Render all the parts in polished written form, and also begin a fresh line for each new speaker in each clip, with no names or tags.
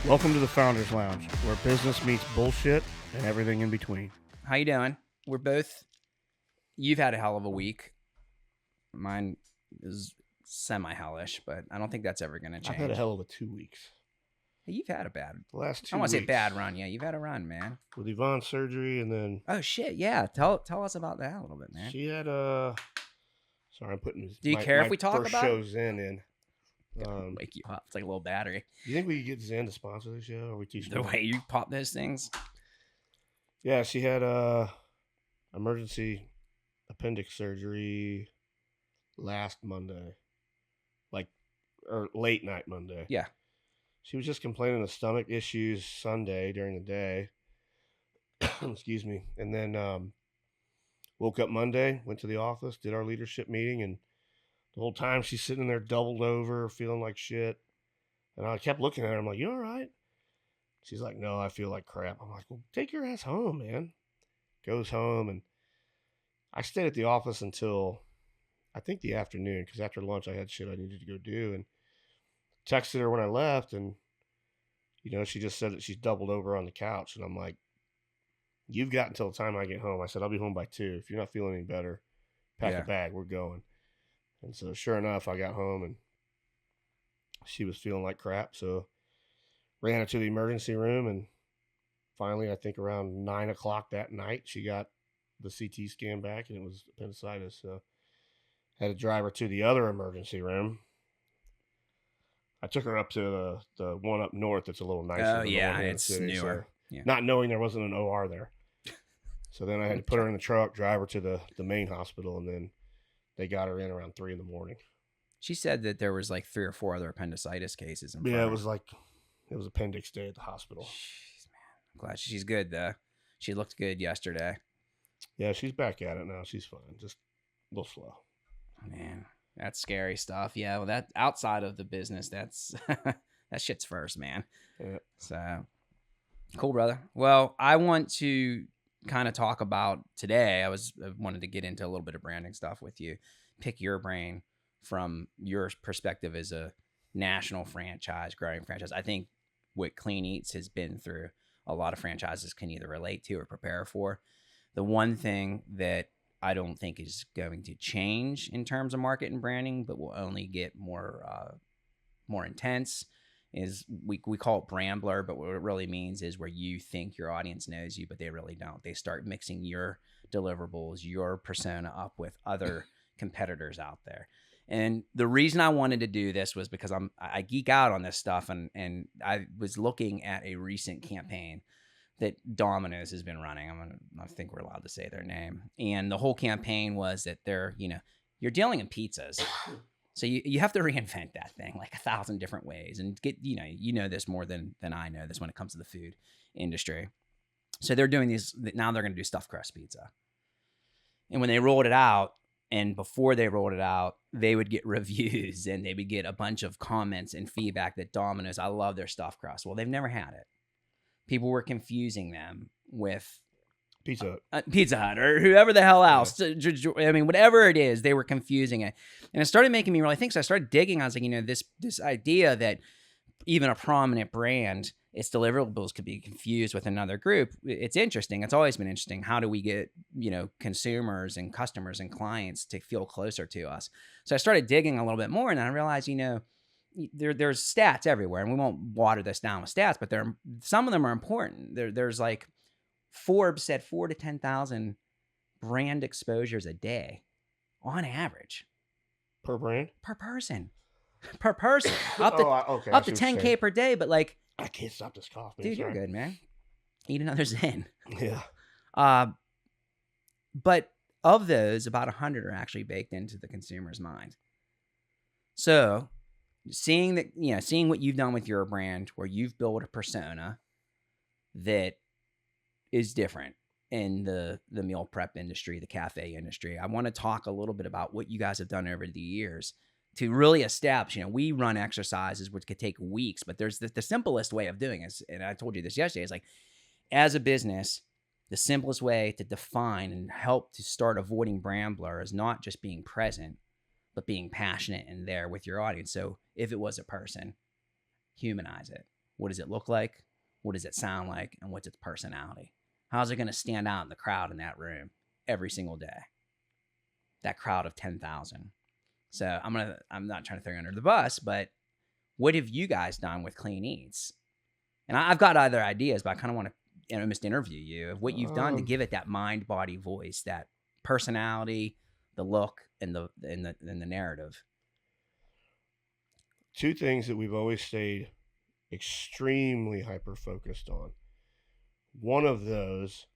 Welcome to the Founders Lounge, where business meets bullshit and everything in between.
How you doing? You've had a hell of a week. Mine is semi-hellish, but I don't think that's ever going to change.
I've had a hell of a 2 weeks.
Hey, you've had a bad,
The last 2 weeks.
I want to say bad run. Yeah, you've had a run, man.
With Yvonne's surgery, and then
Oh, shit. Yeah. Tell us about that a little bit, man.
she had sorry, I'm putting
Do you care if we talk
first
about it?
show Zen in.
Wake you up. It's like a little battery.
Do you think we could get Zen to sponsor the show? Or are we too
The
small?
way you pop those things.
Yeah, she had emergency appendix surgery last Monday, or late night Monday.
Yeah.
She was just complaining of stomach issues Sunday during the day. Excuse me. And then woke up Monday, went to the office, did our leadership meeting, and the whole time she's sitting there doubled over, feeling like shit. And I kept looking at her. I'm like, you all right? She's like, no, I feel like crap. I'm like, well, take your ass home, man. Goes home, and I stayed at the office until I think the afternoon, because after lunch I had shit I needed to go do, and texted her when I left, and she just said that she's doubled over on the couch, and I'm like, you've got until the time I get home. I said, I'll be home by 2. If you're not feeling any better, pack a bag, we're going. And so sure enough, I got home and she was feeling like crap, so ran her to the emergency room, and finally, I think around 9 o'clock that night, she got the CT scan back, and it was appendicitis. So had to drive her to the other emergency room. I took her up to the one up north that's a little nicer.
Oh,
than the
yeah,
one here in the
it's
city,
newer.
so
Yeah.
not knowing there wasn't an OR there. So then I had to put her in the truck, drive her to the main hospital, and then they got her in around 3 a.m.
She said that there was like 3 or 4 other appendicitis cases.
Yeah, it was appendix day at the hospital.
Jeez, man. I'm glad she's good, though. She looked good yesterday.
Yeah, she's back at it now. She's fine. Just a little slow.
Man, that's scary stuff. Yeah, well, that outside of the business, that's that shit's first, man.
Yeah.
So cool, brother. Well, I want to kind of talk about today. I wanted to get into a little bit of branding stuff with you. Pick your brain from your perspective as a national franchise, growing franchise. I think what Clean Eats has been through, a lot of franchises can either relate to or prepare for. The one thing that I don't think is going to change in terms of market and branding, but will only get more intense, is we call it brand blur, but what it really means is where you think your audience knows you, but they really don't. They start mixing your deliverables, your persona up with other competitors out there. And the reason I wanted to do this was because I geek out on this stuff, and I was looking at a recent campaign that Domino's has been running. I think we're allowed to say their name. And the whole campaign was that you're dealing in pizzas. So you have to reinvent that thing like 1,000 different ways, and get, this more than I know this when it comes to the food industry. So they're doing these, now they're going to do stuffed crust pizza. And when they rolled it out, and before they rolled it out, they would get reviews and they would get a bunch of comments and feedback that Domino's, I love their stuffed crust. Well, they've never had it. People were confusing them with
Pizza
Hut or whoever the hell else. Yeah. I mean, whatever it is, they were confusing it. And it started making me really think. So I started digging. I was like, this idea that even a prominent brand, its deliverables could be confused with another group. It's interesting. It's always been interesting. How do we get, consumers and customers and clients to feel closer to us? So I started digging a little bit more, and then I realized, there's stats everywhere, and we won't water this down with stats, but some of them are important. There's like Forbes said 4,000 to 10,000 brand exposures a day on average.
per brand?
Per person. Up to
okay.
up to 10K per day, but like,
I can't stop this cough, man.
dude,
Sorry.
you're good, man. Eat another Zen.
Yeah.
But of those, about 100 are actually baked into the consumer's mind. So seeing what you've done with your brand, where you've built a persona that is different in the meal prep industry, the cafe industry, I want to talk a little bit about what you guys have done over the years to really establish. We run exercises which could take weeks, but there's the simplest way of doing it. And I told you this yesterday. It's like, as a business, the simplest way to define and help to start avoiding brand blur is not just being present, but being passionate and there with your audience. So if it was a person, humanize it. What does it look like? What does it sound like? And what's its personality? How's it going to stand out in the crowd in that room every single day? That crowd of 10,000. So I'm not trying to throw you under the bus, but what have you guys done with Clean Eats? And I've got other ideas, but I kind of want to almost interview you of what you've done to give it that mind, body, voice, that personality, the look, and the narrative.
Two things that we've always stayed extremely hyper focused on. One of those,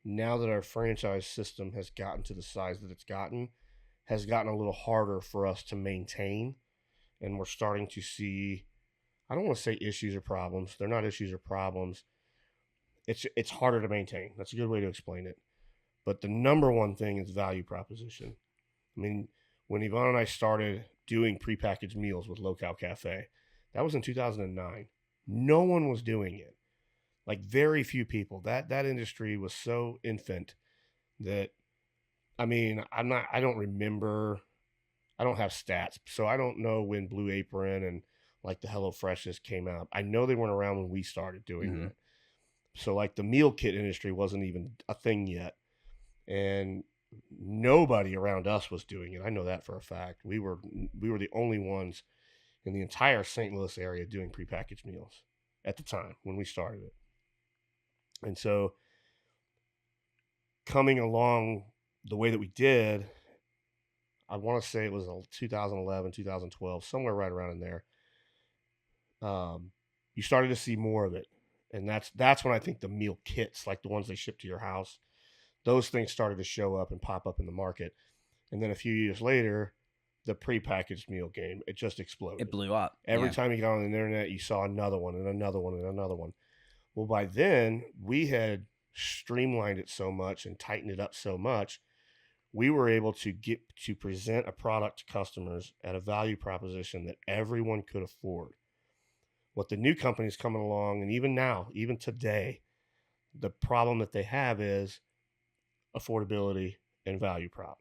now that our franchise system has gotten to the size that it's gotten, has gotten a little harder for us to maintain. And we're starting to see, I don't want to say issues or problems. They're not issues or problems. It's harder to maintain. That's a good way to explain it. But the number one thing is value proposition. I mean, when Yvonne and I started doing prepackaged meals with Local Cafe, that was in 2009. No one was doing it. Like very few people. That industry was so infant that, I mean, I don't remember, I don't have stats, so I don't know when Blue Apron and like the HelloFreshes came out. I know they weren't around when we started doing it. So like the meal kit industry wasn't even a thing yet. And nobody around us was doing it. I know that for a fact. We were the only ones in the entire St. Louis area doing prepackaged meals at the time when we started it. And so coming along the way that we did, I want to say it was 2011, 2012, somewhere right around in there. You started to see more of it. And that's when I think the meal kits, like the ones they ship to your house, those things started to show up and pop up in the market. And then a few years later, the prepackaged meal game, it just exploded.
It blew up.
Every time you got on the internet, you saw another one and another one and another one. Well, by then, we had streamlined it so much and tightened it up so much, we were able to get to present a product to customers at a value proposition that everyone could afford. What the new companies coming along, and even now, even today, the problem that they have is affordability and value prop.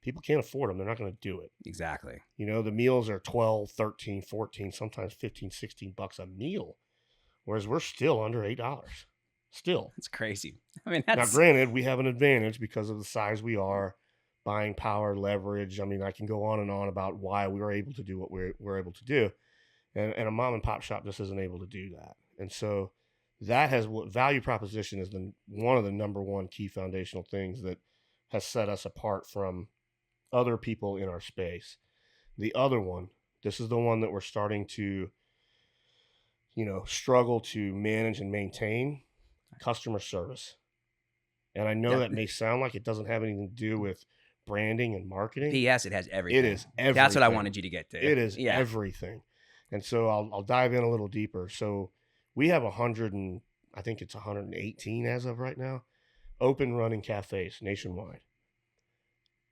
People can't afford them. They're not going to do it.
Exactly.
You know, the meals are 12, 13, 14, sometimes 15, 16 bucks a meal, whereas we're still under $8. Still.
It's crazy. I mean,
now, granted, we have an advantage because of the size we are, buying power, leverage. I mean, I can go on and on about why we were able to do what we're able to do. And a mom and pop shop just isn't able to do that. And so that has what value proposition is one of the number one key foundational things that has set us apart from other people in our space. The other one, this is the one that we're starting to, struggle to manage and maintain, customer service. And I know that may sound like it doesn't have anything to do with branding and marketing.
P.S. It has everything.
It is everything.
That's what I wanted you to get to.
It is everything. And so I'll dive in a little deeper. So we have 118 as of right now, open running cafes nationwide.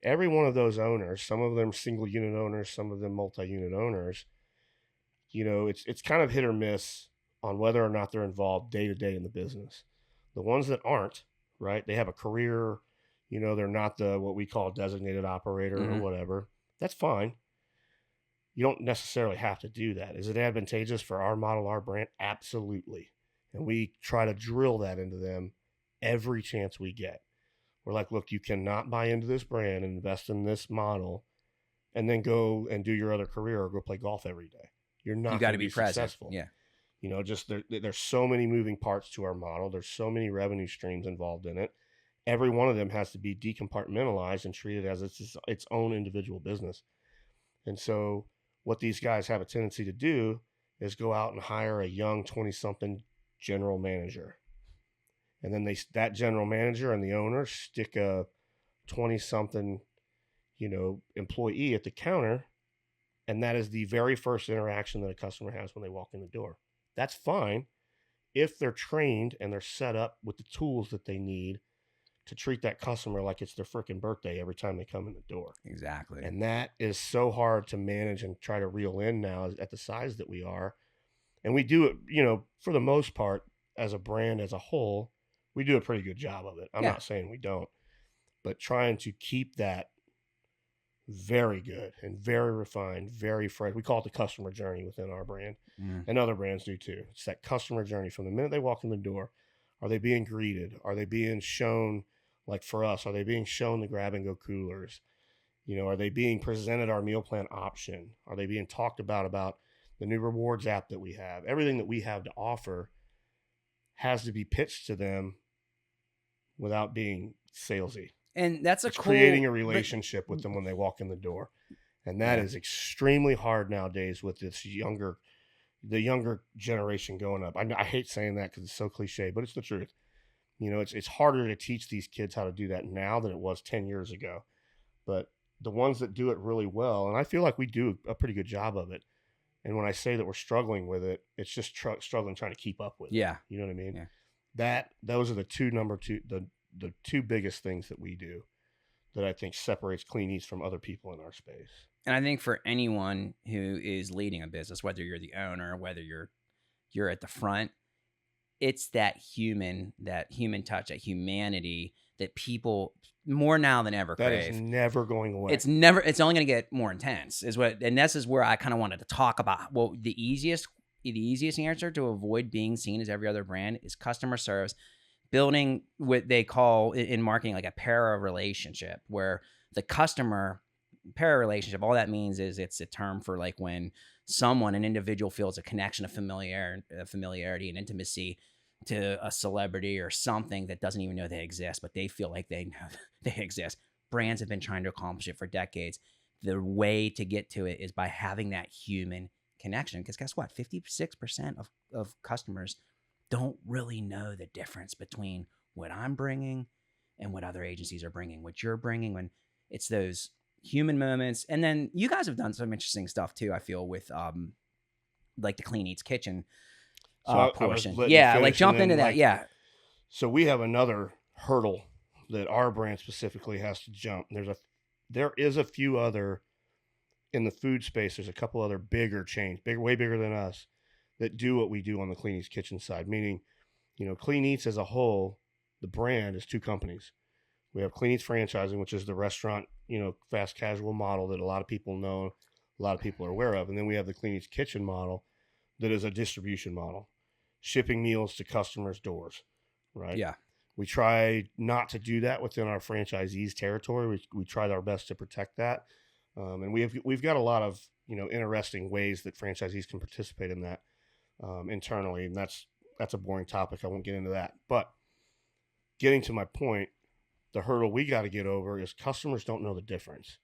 Every one of those owners, some of them single unit owners, some of them multi-unit owners, it's kind of hit or miss on whether or not they're involved day to day in the business. The ones that aren't, right, they have a career, they're not what we call designated operator or whatever. That's fine. You don't necessarily have to do that. Is it advantageous for our model, our brand? Absolutely. And we try to drill that into them every chance we get. We're like, look, you cannot buy into this brand and invest in this model and then go and do your other career or go play golf every day. You're not going to be successful.
Yeah.
Just there's so many moving parts to our model. There's so many revenue streams involved in it. Every one of them has to be decompartmentalized and treated as its own individual business. And so what these guys have a tendency to do is go out and hire a young 20-something general manager. And then that general manager and the owner stick a 20-something, employee at the counter. And that is the very first interaction that a customer has when they walk in the door. That's fine if they're trained and they're set up with the tools that they need to treat that customer like it's their freaking birthday every time they come in the door.
Exactly.
And that is so hard to manage and try to reel in now at the size that we are. And we do it, for the most part, as a brand as a whole, we do a pretty good job of it. I'm not saying we don't, but trying to keep that very good and very refined, very fresh. We call it the customer journey within our brand,
Mm.
and other brands do too. It's that customer journey from the minute they walk in the door. Are they being greeted? Are they being shown, like for us, are they being shown the grab and go coolers? Are they being presented our meal plan option? Are they being talked about the new rewards app that we have? Everything that we have to offer has to be pitched to them without being salesy.
And that's a
It's
cool
creating a
but-
relationship with them when they walk in the door. And that
Yeah.
is extremely hard nowadays with the younger generation going up. I hate saying that because it's so cliche, but it's the truth. It's harder to teach these kids how to do that now than it was 10 years ago. But the ones that do it really well, and I feel like we do a pretty good job of it. And when I say that we're struggling with it, it's just struggling trying to keep up with it.
Yeah.
You know what I mean?
Yeah.
Those are the the two biggest things that we do that I think separates Clean Eats from other people in our space.
And I think for anyone who is leading a business, whether you're the owner, whether you're at the front, it's that human touch, that humanity that people more now than ever
That
crave.
is never going away.
It's only going to get more intense and this is where I kind of wanted to talk about. Well, the easiest answer to avoid being seen as every other brand is customer service, building what they call in marketing like a para relationship, where the customer para relationship, all that means is it's a term for like when an individual feels a connection of familiarity and intimacy to a celebrity or something that doesn't even know they exist, but they feel like they know they exist. Brands have been trying to accomplish it for decades. The way to get to it is by having that human connection. Because guess what? 56% of customers don't really know the difference between what I'm bringing and what other agencies are bringing, what you're bringing, when it's those human moments. And then you guys have done some interesting stuff too, I feel, with like the Clean Eats Kitchen portion. Yeah, like jump into that. Yeah.
So we have another hurdle that our brand specifically has to jump. There is a few other in the food space. There's a couple other bigger chains, way bigger than us, that do what we do on the Clean Eats Kitchen side. Meaning, Clean Eats as a whole, the brand is two companies. We have Clean Eats Franchising, which is the restaurant, fast casual model that a lot of people know, a lot of people are aware of. And then we have the Clean Eats Kitchen model that is a distribution model, shipping meals to customers' doors, right?
Yeah.
We try not to do that within our franchisees' territory. We try our best to protect that. And we've got a lot of, interesting ways that franchisees can participate in that internally. And that's a boring topic. I won't get into that. But getting to my point, the hurdle we got to get over is customers don't know the difference.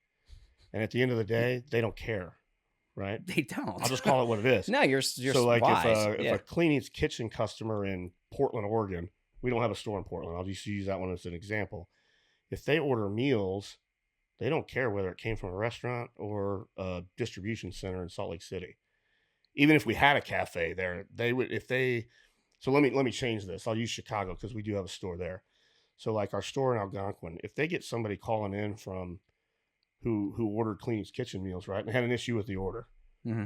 And at the end of the day, they don't care, right?
They don't.
I'll just call it what it is.
No, you're
so like
wise.
if a Clean Eats Kitchen customer in Portland, Oregon, we don't have a store in Portland. I'll just use that one as an example. If they order meals, they don't care whether it came from a restaurant or a distribution center in Salt Lake City. Even if we had a cafe there, they would, so let me change this. I'll use Chicago because we do have a store there. So like our store in Algonquin, if they get somebody calling in from who ordered Clean Eats Kitchen meals, right, and had an issue with the order,
Mm-hmm.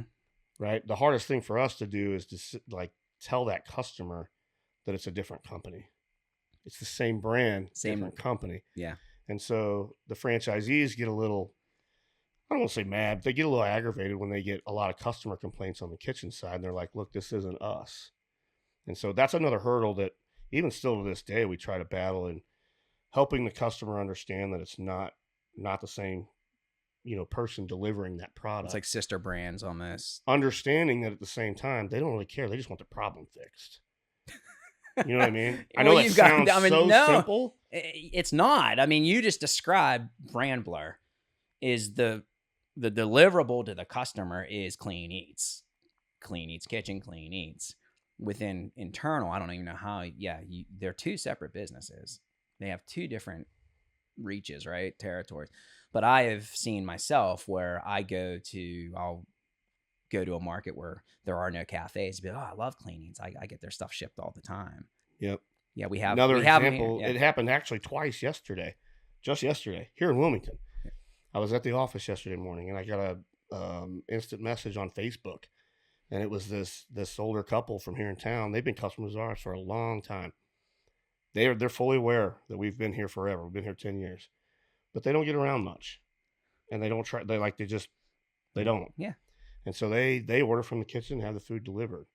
right? The hardest thing for us to do is to tell that customer that it's a different company. It's the same brand, different company.
Yeah.
And so the franchisees get a little, I don't want to say mad, but they get a little aggravated when they get a lot of customer complaints on the kitchen side. And they're like, look, this isn't us. And so that's another hurdle that even still to this day, we try to battle in helping the customer understand that it's not the same, person delivering that product.
It's like sister brands almost.
Understanding that at the same time, they don't really care. They just want the problem fixed. You know what I mean? I
Well,
know that sounds so simple.
It's not. I mean, you just described brand blur. Is the deliverable to the customer is Clean Eats Kitchen, Clean Eats. Within internal, I don't even know how. Yeah, they're two separate businesses. They have two different reaches, right? Territories. But I have seen myself where I'll go to a market where there are no cafes. But I love Clean Eats. I get their stuff shipped all the time.
Yep.
Yeah, we have
another example.
Yeah.
It happened actually twice yesterday, just yesterday here in Wilmington. Yeah. I was at the office yesterday morning, and I got a instant message on Facebook, and it was this older couple from here in town. They've been customers of ours for a long time. They're fully aware that we've been here forever. We've been here 10 years, but they don't get around much. and they don't try. They don't.
Yeah.
And so they order from the kitchen, have the food delivered,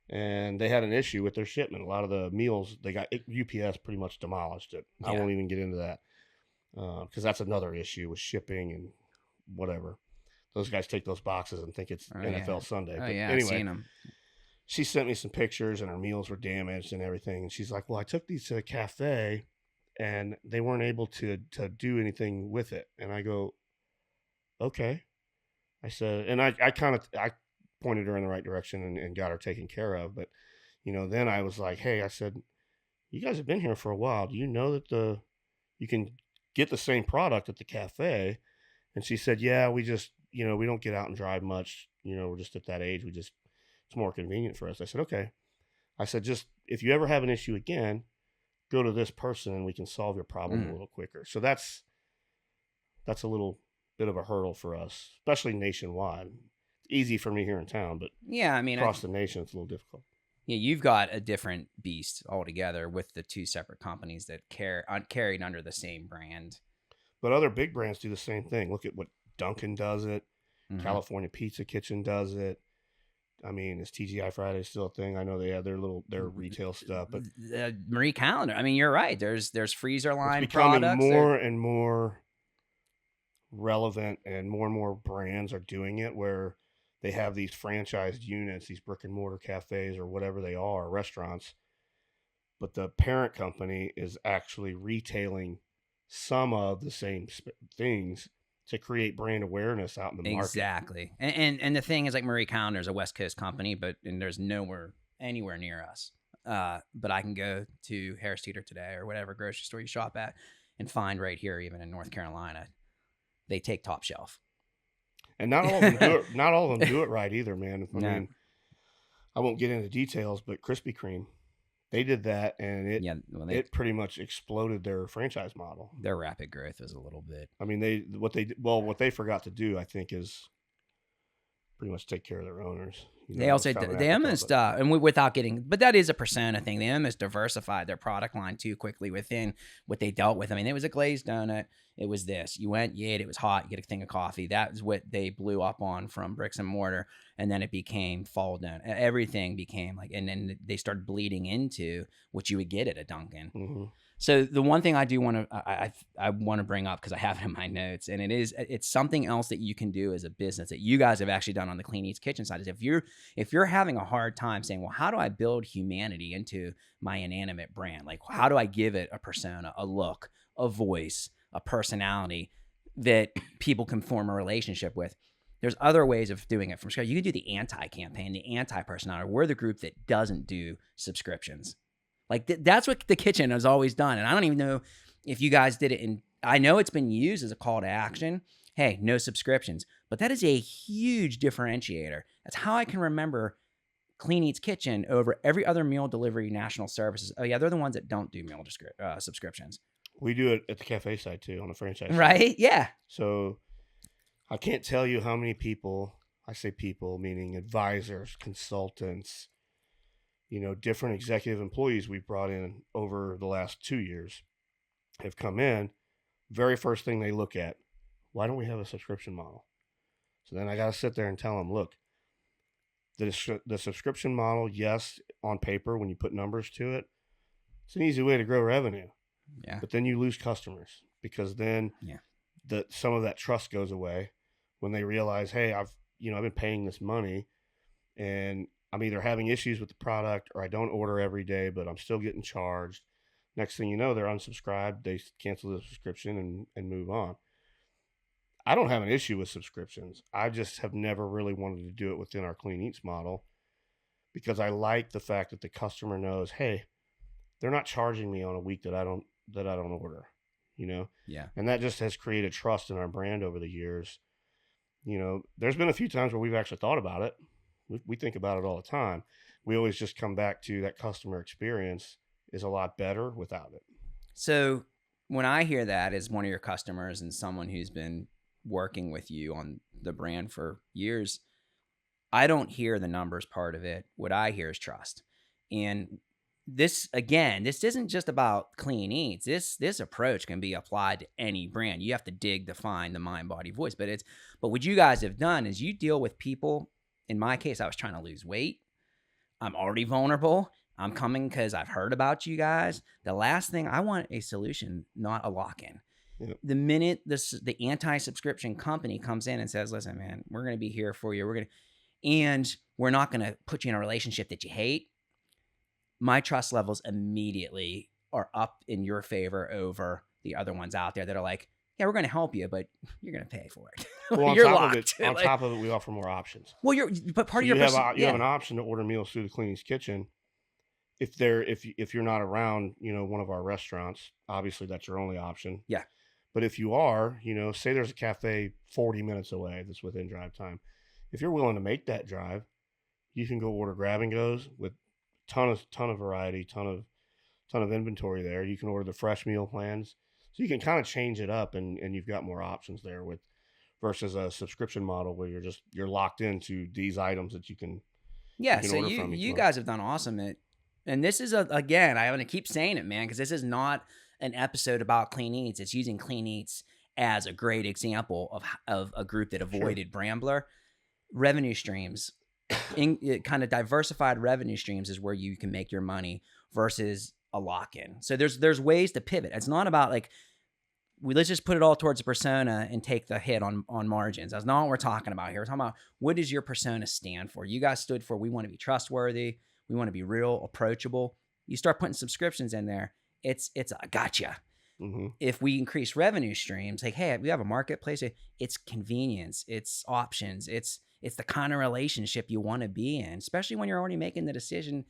and they had an issue with their shipment. A lot of the meals they got UPS pretty much demolished it. I
Yeah.
won't even get into that because that's another issue with shipping and whatever. Those guys take those boxes and think it's
Oh,
NFL
yeah.
Sunday.
Oh
But
yeah, I've
anyway,
seen them.
she sent me some pictures and her meals were damaged and everything. And she's like, "Well, I took these to the cafe and they weren't able to do anything with it." And I go, "Okay." I said, and I pointed her in the right direction and got her taken care of. But then I was like, "Hey," I said, "you guys have been here for a while. Do you know that you can get the same product at the cafe?" And she said, "Yeah, we just we don't get out and drive much. We're just at that age. It's more convenient for us." I said, "Okay." I said, "Just if you ever have an issue again, go to this person and we can solve your problem a little quicker." So that's a little bit of a hurdle for us, especially nationwide. It's easy for me here in town, but
Yeah, I mean,
across the nation, it's a little difficult.
yeah, you've got a different beast altogether with the two separate companies that carried under the same brand.
But other big brands do the same thing. Look at what Dunkin' does it.
Mhm.
California Pizza Kitchen does it. I mean, is TGI Friday still a thing? I know they have their retail stuff, but
Marie Calendar. I mean, you're right. There's freezer
it's
line
becoming
products.
more and more relevant, and more brands are doing it where they have these franchised units, these brick and mortar cafes or whatever they are, restaurants, but the parent company is actually retailing some of the same things to create brand awareness out in the market.
Exactly. And the thing is, like, Marie Calendar is a West Coast company, and there's nowhere anywhere near us. But I can go to Harris Teeter today or whatever grocery store you shop at and find right here, even in North Carolina, they take top shelf.
And not all of them do it. Not all of them do it right either, man. I
No.
mean, I won't get into details, but Krispy Kreme, they did that, and it pretty much exploded their franchise model.
Their rapid growth was a little bit.
I mean, what they forgot to do, I think, is pretty much take care of their owners.
They also they almost without getting, but that is a persona thing. They almost diversified their product line too quickly within what they dealt with. I mean, it was a glazed donut. It was this. You went, you ate, it was hot. You get a thing of coffee. That is what they blew up on from bricks and mortar, and then it became fall donut. Everything became like, and then they started bleeding into what you would get at a Dunkin'.
Mm-hmm.
So the one thing I do want to I want to bring up, because I have it in my notes, and it's something else that you can do as a business that you guys have actually done on the Clean Eats Kitchen side, is if you're having a hard time saying, well, how do I build humanity into my inanimate brand? Like, how do I give it a persona, a look, a voice, a personality that people can form a relationship with? There's other ways of doing it from scratch. You can do the anti-campaign, the anti-personality. We're the group that doesn't do subscriptions. Like that's what the kitchen has always done. And I don't even know if you guys did it I know it's been used as a call to action. Hey, no subscriptions. But that is a huge differentiator. That's how I can remember Clean Eats Kitchen over every other meal delivery national services. Oh yeah, they're the ones that don't do meal subscriptions.
We do it at the cafe side too, on the franchise side.
Right? Yeah.
So I can't tell you how many people, I say people, meaning advisors, consultants, different executive employees we've brought in over the last 2 years have come in. Very first thing they look at, why don't we have a subscription model? So then I got to sit there and tell them, look, the subscription model, yes, on paper, when you put numbers to it, it's an easy way to grow revenue.
Yeah.
But then you lose customers, because then some of that trust goes away when they realize, hey, I've been paying this money and I'm either having issues with the product or I don't order every day, but I'm still getting charged. Next thing you know, they're unsubscribed. They cancel the subscription and move on. I don't have an issue with subscriptions. I just have never really wanted to do it within our Clean Eats model, because I like the fact that the customer knows, hey, they're not charging me on a week that I don't order,
Yeah.
And that just has created trust in our brand over the years. There's been a few times where we've actually thought about it. We think about it all the time. We always just come back to that customer experience is a lot better without it.
So when I hear that as one of your customers and someone who's been working with you on the brand for years, I don't hear the numbers part of it. What I hear is trust. And this isn't just about clean eats. This approach can be applied to any brand. You have to dig to find the mind, body, voice. But what you guys have done is you deal with people. In my case, I was trying to lose weight. I'm already vulnerable. I'm coming because I've heard about you guys. The last thing, I want a solution, not a lock-in.
Yep.
The minute the anti-subscription company comes in and says, listen, man, we're going to be here for you. And we're not going to put you in a relationship that you hate. My trust levels immediately are up in your favor over the other ones out there that are like, yeah, we're going to help you, but you're going to pay for it.
Well,
You're
on
locked.
top of it, we offer more options.
Well, but part
So
of
you
your
have an option to order meals through the Cleaning's Kitchen. If you're not around, one of our restaurants, obviously that's your only option.
Yeah.
But if you are, say there's a cafe 40 minutes away that's within drive time. If you're willing to make that drive, you can go order grab and goes with ton of variety, ton of inventory there. You can order the fresh meal plans. So you can kind of change it up and you've got more options there versus a subscription model where you're locked into these items that you can.
Yeah.
You can
So
order from each
you
month.
guys have done awesome and this is again, I want to keep saying it, man, because this is not an episode about clean eats. It's using clean eats as a great example of a group that avoided Brambler. Revenue streams, kind of diversified revenue streams is where you can make your money versus a lock-in. So there's ways to pivot. It's not about like, let's just put it all towards a persona and take the hit on margins. That's not what we're talking about here. We're talking about, what does your persona stand for? You guys stood for, we want to be trustworthy. We want to be real, approachable. You start putting subscriptions in there. It's a gotcha.
Mm-hmm.
If we increase revenue streams, like, hey, we have a marketplace. It's convenience. It's options. It's the kind of relationship you want to be in, especially when you're already making the decision.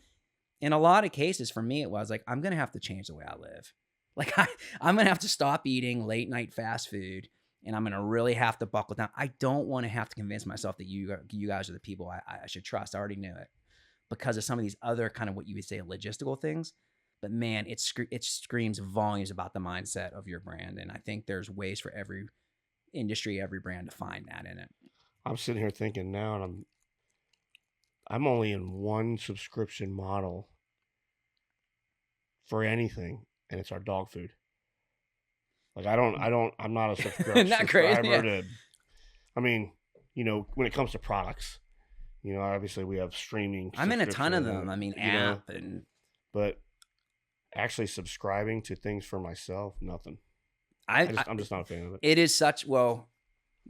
In a lot of cases, for me, it was like, I'm going to have to change the way I live. Like I'm going to have to stop eating late night fast food, and I'm going to really have to buckle down. I don't want to have to convince myself that you guys are the people I should trust. I already knew it because of some of these other kind of what you would say logistical things. But man, it screams volumes about the mindset of your brand. And I think there's ways for every industry, every brand to find that in it.
I'm sitting here thinking now, and I'm only in one subscription model for anything, and it's our dog food. Like I'm not a subscriber.
Not crazy. Yeah.
To, I mean, when it comes to products, obviously we have streaming.
I'm in a ton of them. I mean,
but actually subscribing to things for myself, nothing. I'm just not a fan of it.
It is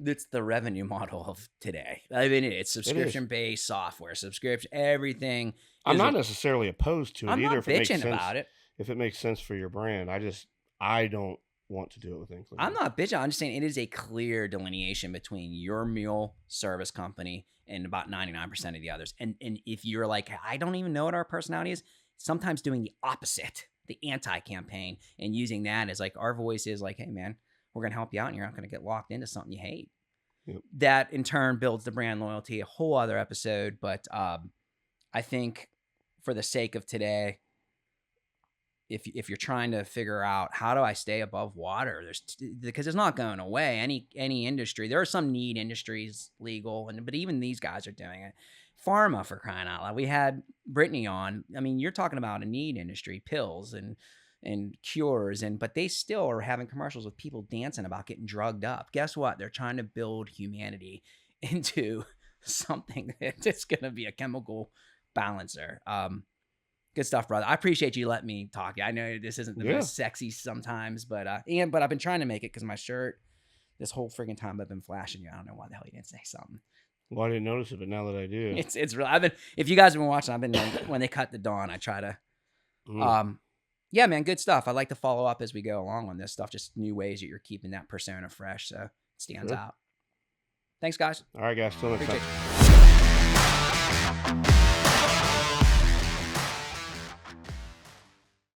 it's the revenue model of today. I mean, it's subscription-based software, subscription, everything.
I'm not necessarily opposed to it
I'm
either.
not bitching about it.
If it makes sense for your brand, I don't want to do it with things like
I'm not bitching. I'm just saying it is a clear delineation between your meal service company and about 99% of the others. And if you're like, I don't even know what our personality is, sometimes doing the opposite, the anti-campaign, and using that as like, our voice is like, hey man, we're going to help you out and you're not going to get locked into something you hate.
Yep.
That in turn builds the brand loyalty, a whole other episode. But I think for the sake of today, if you're trying to figure out how do I stay above water, because it's not going away. Any industry, there are some need industries legal, but even these guys are doing it. Pharma, for crying out loud. We had Brittany on. I mean, you're talking about a need industry, pills and cures, but they still are having commercials with people dancing about getting drugged up. Guess what? They're trying to build humanity into something that's going to be a chemical balancer. Good stuff, brother. I appreciate you letting me talk. I know this isn't the most sexy sometimes, but I've been trying to make it because my shirt, this whole friggin' time I've been flashing you. I don't know why the hell you didn't say something.
Well, I didn't notice it, but now that I do,
it's real. If you guys have been watching, I've been when they cut the dawn, I try to, yeah, man, good stuff. I like to follow up as we go along on this stuff, just new ways that you're keeping that persona fresh, so it stands out. Thanks, guys.
All right, guys. Till next time.